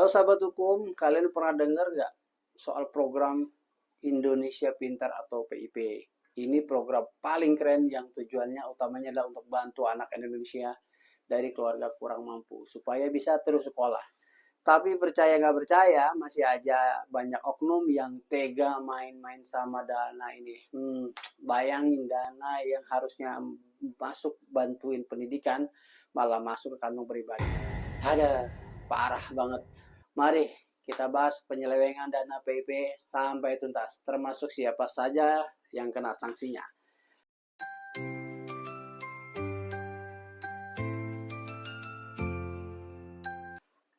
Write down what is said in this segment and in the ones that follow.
Halo sahabat hukum, kalian pernah dengar nggak soal program Indonesia Pintar atau PIP? Ini program paling keren yang tujuannya utamanya adalah untuk bantu anak Indonesia dari keluarga kurang mampu supaya bisa terus sekolah. Tapi percaya nggak percaya, masih aja banyak oknum yang tega main-main sama dana ini. Bayangin dana yang harusnya masuk bantuin pendidikan, malah masuk ke kantong pribadi. Ada parah banget. Mari kita bahas penyelewengan dana PIP sampai tuntas, termasuk siapa saja yang kena sanksinya.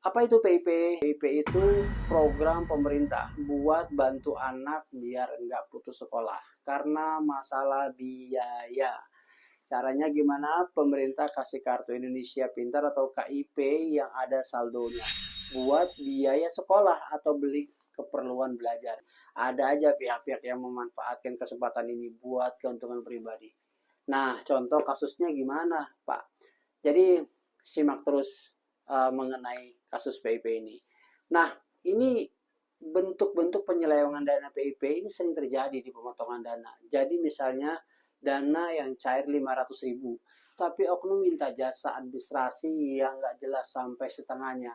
Apa itu PIP? PIP itu program pemerintah buat bantu anak biar nggak putus sekolah karena masalah biaya. Caranya gimana? Pemerintah kasih kartu Indonesia Pintar atau KIP yang ada saldonya buat biaya sekolah atau beli keperluan belajar. Ada aja pihak-pihak yang memanfaatkan kesempatan ini buat keuntungan pribadi. Nah, contoh kasusnya gimana, Pak? Jadi simak terus mengenai kasus PIP ini. Nah, ini bentuk-bentuk penyelewengan dana PIP ini sering terjadi di pemotongan dana. Jadi misalnya dana yang cair 500.000, tapi oknum minta jasa administrasi yang nggak jelas sampai setengahnya.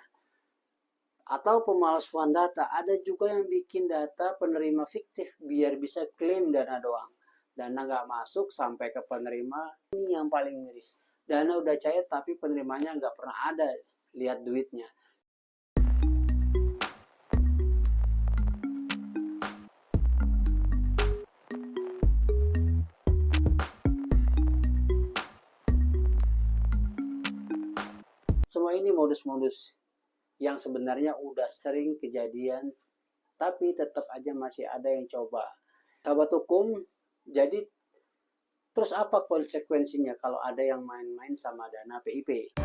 Atau pemalsuan data, ada juga yang bikin data penerima fiktif biar bisa klaim dana doang. Dana nggak masuk sampai ke penerima, ini yang paling miris. Dana udah cair tapi penerimanya nggak pernah ada lihat duitnya. Semua ini modus-modus yang sebenarnya udah sering kejadian, tapi tetap aja masih ada yang coba. Sahabat hukum, jadi terus apa konsekuensinya kalau ada yang main-main sama dana PIP?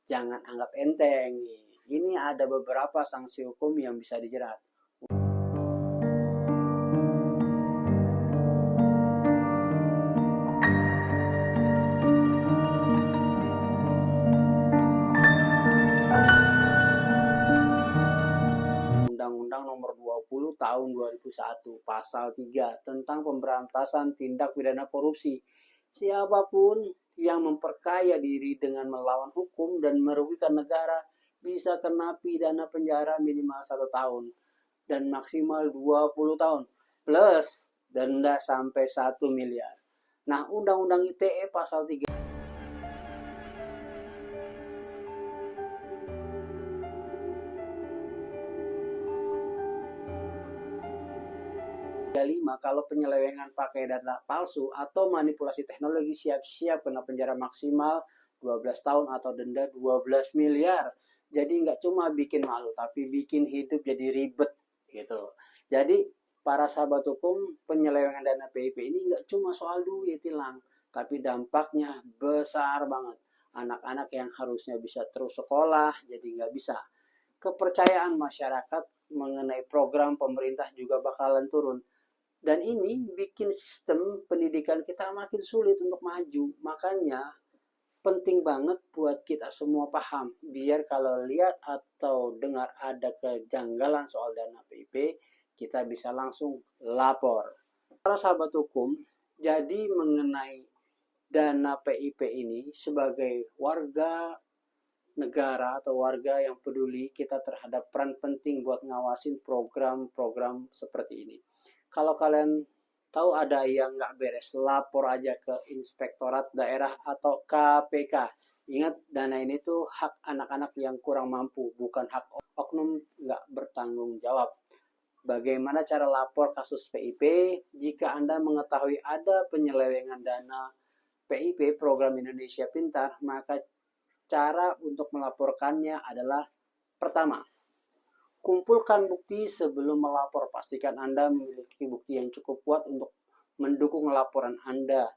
Jangan anggap enteng. Ini ada beberapa sanksi hukum yang bisa dijerat. Undang-Undang Nomor 20 Tahun 2001 Pasal 3 tentang pemberantasan tindak pidana korupsi. Siapapun yang memperkaya diri dengan melawan hukum dan merugikan negara bisa kena pidana penjara minimal 1 tahun dan maksimal 20 tahun plus denda sampai 1 miliar. Nah, Undang-Undang ITE Pasal 3 5, kalau penyelewengan pakai data palsu atau manipulasi teknologi siap-siap kena penjara maksimal 12 tahun atau denda 12 miliar. Jadi nggak cuma bikin malu, tapi bikin hidup jadi ribet gitu. Jadi para sahabat hukum, penyelewengan dana PIP ini nggak cuma soal duit hilang, tapi dampaknya besar banget. Anak-anak yang harusnya bisa terus sekolah, jadi nggak bisa. Kepercayaan masyarakat mengenai program pemerintah juga bakalan turun. Dan ini bikin sistem pendidikan kita makin sulit untuk maju. Makanya penting banget buat kita semua paham. Biar kalau lihat atau dengar ada kejanggalan soal dana PIP, kita bisa langsung lapor. Para sahabat hukum, jadi mengenai dana PIP ini sebagai warga negara atau warga yang peduli, kita terhadap peran penting buat ngawasin program-program seperti ini. Kalau kalian tahu ada yang nggak beres, lapor aja ke Inspektorat Daerah atau KPK. Ingat, dana ini tuh hak anak-anak yang kurang mampu, bukan hak oknum nggak bertanggung jawab. Bagaimana cara lapor kasus PIP? Jika Anda mengetahui ada penyelewengan dana PIP program Indonesia Pintar, maka cara untuk melaporkannya adalah pertama, kumpulkan bukti sebelum melapor. Pastikan Anda memiliki bukti yang cukup kuat untuk mendukung laporan Anda.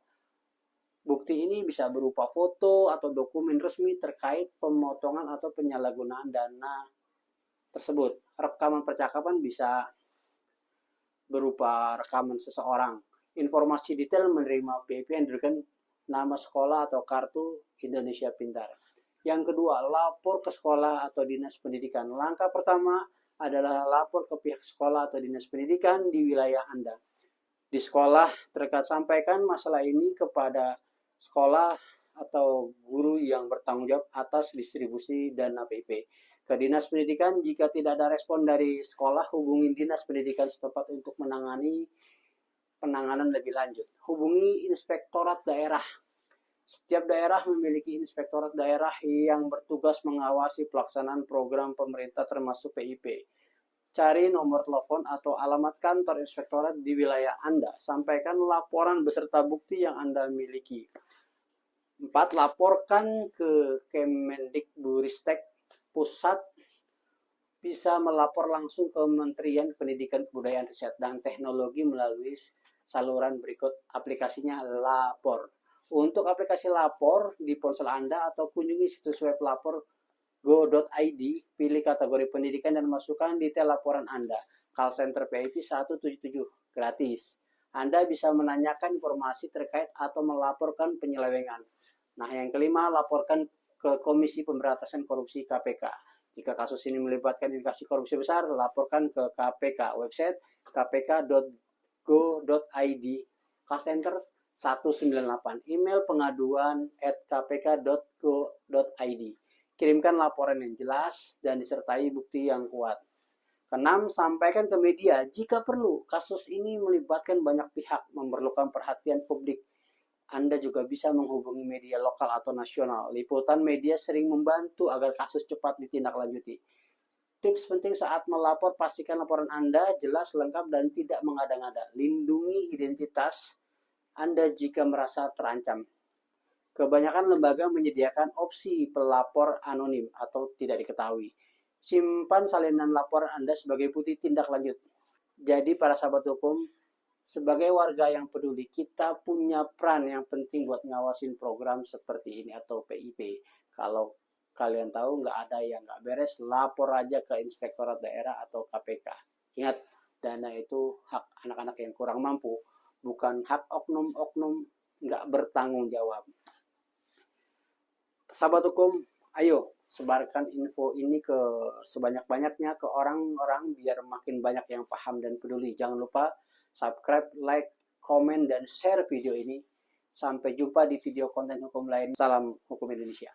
Bukti ini bisa berupa foto atau dokumen resmi terkait pemotongan atau penyalahgunaan dana tersebut. Rekaman percakapan bisa berupa rekaman seseorang. Informasi detail menerima PIP yang diberikan nama sekolah atau kartu Indonesia Pintar. Yang kedua, lapor ke sekolah atau dinas pendidikan. Langkah pertama adalah lapor ke pihak sekolah atau dinas pendidikan di wilayah Anda. Di sekolah terkait sampaikan masalah ini kepada sekolah atau guru yang bertanggung jawab atas distribusi dana PIP. Ke dinas pendidikan, jika tidak ada respon dari sekolah, hubungi dinas pendidikan setempat untuk menangani penanganan lebih lanjut. Hubungi inspektorat daerah. Setiap daerah memiliki inspektorat daerah yang bertugas mengawasi pelaksanaan program pemerintah termasuk PIP. Cari nomor telepon atau alamat kantor inspektorat di wilayah Anda. Sampaikan laporan beserta bukti yang Anda miliki. 4. Laporkan ke Kemendikbudristek pusat. Bisa melapor langsung ke Kementerian Pendidikan, Kebudayaan, Riset, dan Teknologi melalui saluran berikut. Aplikasinya Lapor. Untuk aplikasi Lapor di ponsel Anda atau kunjungi situs web lapor go.id, pilih kategori pendidikan dan masukkan detail laporan Anda. Call center PIP 177, gratis. Anda bisa menanyakan informasi terkait atau melaporkan penyelewengan. Nah, yang kelima, laporkan ke Komisi Pemberantasan Korupsi KPK. Jika kasus ini melibatkan indikasi korupsi besar, laporkan ke KPK. Website kpk.go.id, call center 198, email pengaduan@kpk.go.id. Kirimkan laporan yang jelas dan disertai bukti yang kuat. Keenam, sampaikan ke media jika perlu. Kasus ini melibatkan banyak pihak, memerlukan perhatian publik. Anda juga bisa menghubungi media lokal atau nasional. Liputan media sering membantu agar kasus cepat ditindaklanjuti. Tips penting saat melapor, pastikan laporan Anda jelas, lengkap, dan tidak mengada-ngada. Lindungi identitas Anda jika merasa terancam. Kebanyakan lembaga menyediakan opsi pelapor anonim atau tidak diketahui. Simpan salinan laporan Anda sebagai bukti tindak lanjut. Jadi para sahabat hukum, sebagai warga yang peduli, kita punya peran yang penting buat ngawasin program seperti ini atau PIP. Kalau kalian tahu nggak ada yang nggak beres, lapor aja ke inspektorat daerah atau KPK. Ingat, dana itu hak anak-anak yang kurang mampu, bukan hak oknum-oknum nggak bertanggung jawab. Sahabat hukum, ayo sebarkan info ini ke sebanyak-banyaknya ke orang-orang biar makin banyak yang paham dan peduli. Jangan lupa subscribe, like, komen, dan share video ini. Sampai jumpa di video konten hukum lain. Salam hukum Indonesia.